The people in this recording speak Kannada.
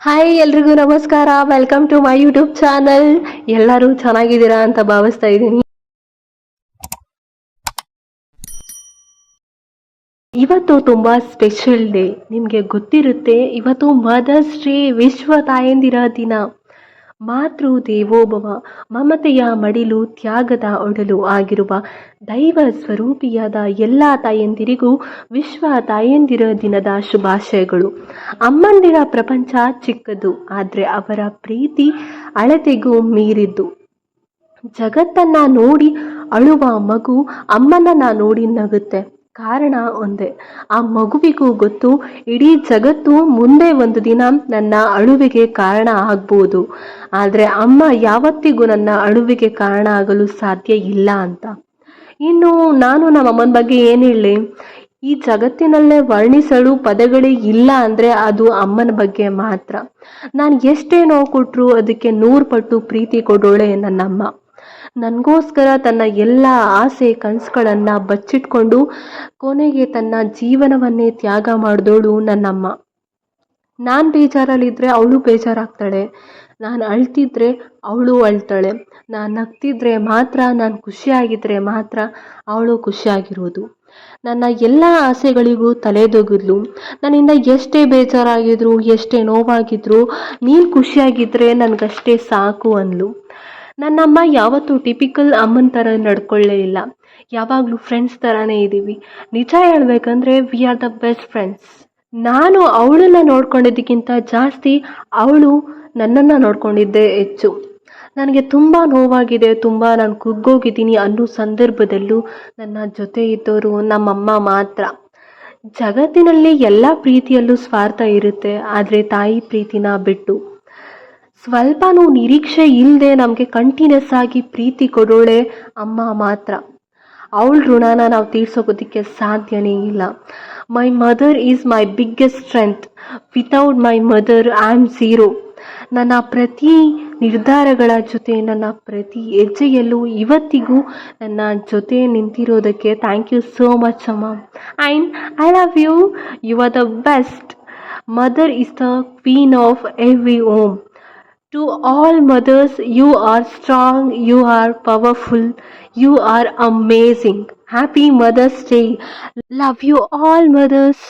ಹಾಯ್ ಎಲ್ರಿಗೂ ನಮಸ್ಕಾರ. Welcome to my YouTube channel. ಎಲ್ಲರೂ ಚೆನ್ನಾಗಿದ್ದೀರಾ ಅಂತ ಭಾವಿಸ್ತಾ ಇದ್ದೀನಿ. ಇವತ್ತು ತುಂಬಾ ಸ್ಪೆಷಲ್ ಡೇ. ನಿಮಗೆ ಗೊತ್ತಿರುತ್ತೆ, ಇವತ್ತು ಮದರ್ಸ್ ಡೇ, ವಿಶ್ವ ತಾಯಂದಿರ ದಿನ. ಮಾತೃ ದೇವೋಭವ, ಮಮತೆಯ ಮಡಿಲು, ತ್ಯಾಗದ ಒಡಲು ಆಗಿರುವ ದೈವ ಸ್ವರೂಪಿಯಾದ ಎಲ್ಲ ತಾಯಂದಿರಿಗೂ ವಿಶ್ವ ತಾಯಂದಿರ ದಿನದ ಶುಭಾಶಯಗಳು. ಅಮ್ಮಂದಿರ ಪ್ರಪಂಚ ಚಿಕ್ಕದು, ಆದರೆ ಅವರ ಪ್ರೀತಿ ಅಳತೆಗೂ ಮೀರಿದ್ದು. ಜಗತ್ತನ್ನ ನೋಡಿ ಅಳುವ ಮಗು ಅಮ್ಮನನ್ನ ನೋಡಿ ನಗುತ್ತೆ. ಕಾರಣ ಒಂದೇ, ಆ ಮಗುವಿಗೂ ಗೊತ್ತು, ಇಡೀ ಜಗತ್ತು ಮುಂದೆ ಒಂದು ದಿನ ನನ್ನ ಅಳುವಿಗೆ ಕಾರಣ ಆಗ್ಬೋದು, ಆದರೆ ಅಮ್ಮ ಯಾವತ್ತಿಗೂ ನನ್ನ ಅಳುವಿಗೆ ಕಾರಣ ಆಗಲು ಸಾಧ್ಯ ಇಲ್ಲ ಅಂತ. ಇನ್ನು ನಾನು ನಮ್ಮ ಅಮ್ಮನ ಬಗ್ಗೆ ಏನು ಹೇಳಿ, ಈ ಜಗತ್ತಿನಲ್ಲೇ ವರ್ಣಿಸಲು ಪದಗಳೇ ಇಲ್ಲ ಅಂದರೆ ಅದು ಅಮ್ಮನ ಬಗ್ಗೆ ಮಾತ್ರ. ನಾನು ಎಷ್ಟೇ ನೋವು ಕೊಟ್ಟರು ಅದಕ್ಕೆ 100 ಪಟ್ಟು ಪ್ರೀತಿ ಕೊಡೋಳೆ ನನ್ನಮ್ಮ. ನನಗೋಸ್ಕರ ತನ್ನ ಎಲ್ಲ ಆಸೆ ಕನಸುಗಳನ್ನು ಬಚ್ಚಿಟ್ಕೊಂಡು ಕೊನೆಗೆ ತನ್ನ ಜೀವನವನ್ನೇ ತ್ಯಾಗ ಮಾಡಿದೋಳು ನನ್ನಮ್ಮ. ನಾನು ಬೇಜಾರಲ್ಲಿದ್ದರೆ ಅವಳು ಬೇಜಾರಾಗ್ತಾಳೆ, ನಾನು ಅಳ್ತಿದ್ರೆ ಅವಳು ಅಳ್ತಾಳೆ, ನಾನು ನಗ್ತಿದ್ರೆ ಮಾತ್ರ, ನಾನು ಖುಷಿಯಾಗಿದ್ದರೆ ಮಾತ್ರ ಅವಳು ಖುಷಿಯಾಗಿರೋದು. ನನ್ನ ಎಲ್ಲ ಆಸೆಗಳಿಗೂ ತಲೆದೊಗಿದ್ಲು. ನನ್ನಿಂದ ಎಷ್ಟೇ ಬೇಜಾರಾಗಿದ್ರು, ಎಷ್ಟೇ ನೋವಾಗಿದ್ರು, ನೀನು ಖುಷಿಯಾಗಿದ್ದರೆ ನನಗಷ್ಟೇ ಸಾಕು ಅಂದ್ಲು. ನನ್ನಮ್ಮ ಯಾವತ್ತೂ ಟಿಪಿಕಲ್ ಅಮ್ಮನ ಥರ ನಡ್ಕೊಳ್ಳೇ ಇಲ್ಲ. ಯಾವಾಗಲೂ ಫ್ರೆಂಡ್ಸ್ ಥರನೇ ಇದ್ದೀವಿ. ನಿಜ ಹೇಳ್ಬೇಕಂದ್ರೆ we are the best friends. ನಾನು ಅವಳನ್ನ ನೋಡ್ಕೊಂಡಿದ್ದಕ್ಕಿಂತ ಜಾಸ್ತಿ ಅವಳು ನನ್ನನ್ನು ನೋಡ್ಕೊಂಡಿದ್ದೇ ಹೆಚ್ಚು. ನನಗೆ ತುಂಬ ನೋವಾಗಿದೆ, ತುಂಬ ನಾನು ಕುಗ್ಗೋಗಿದ್ದೀನಿ ಅನ್ನೋ ಸಂದರ್ಭದಲ್ಲೂ ನನ್ನ ಜೊತೆ ಇದ್ದವರು ನಮ್ಮಮ್ಮ ಮಾತ್ರ. ಜಗತ್ತಿನಲ್ಲಿ ಎಲ್ಲ ಪ್ರೀತಿಯಲ್ಲೂ ಸ್ವಾರ್ಥ ಇರುತ್ತೆ, ಆದರೆ ತಾಯಿ ಪ್ರೀತಿನ ಬಿಟ್ಟು. ಸ್ವಲ್ಪನೂ ನಿರೀಕ್ಷೆ ಇಲ್ಲದೆ ನಮಗೆ ಕಂಟಿನ್ಯೂಸ್ ಆಗಿ ಪ್ರೀತಿ ಕೊಡೋಳೆ ಅಮ್ಮ ಮಾತ್ರ. ಅವಳ ಋಣನ ನಾವು ತೀರ್ಸೋಗೋದಕ್ಕೆ ಸಾಧ್ಯನೇ ಇಲ್ಲ. My mother is my biggest strength. Without my mother I am zero. ನನ್ನ ಪ್ರತಿ ನಿರ್ಧಾರಗಳ ಜೊತೆ, ನನ್ನ ಪ್ರತಿ ಹೆಜ್ಜೆಯಲ್ಲೂ ಇವತ್ತಿಗೂ ನನ್ನ ಜೊತೆ ನಿಂತಿರೋದಕ್ಕೆ ಥ್ಯಾಂಕ್ ಯು ಸೋ ಮಚ್ ಅಮ್ಮ. And I love you. You are the best. Mother is the queen of every home. To all mothers, you are strong, you are powerful, you are amazing. Happy Mother's Day. Love you all mothers.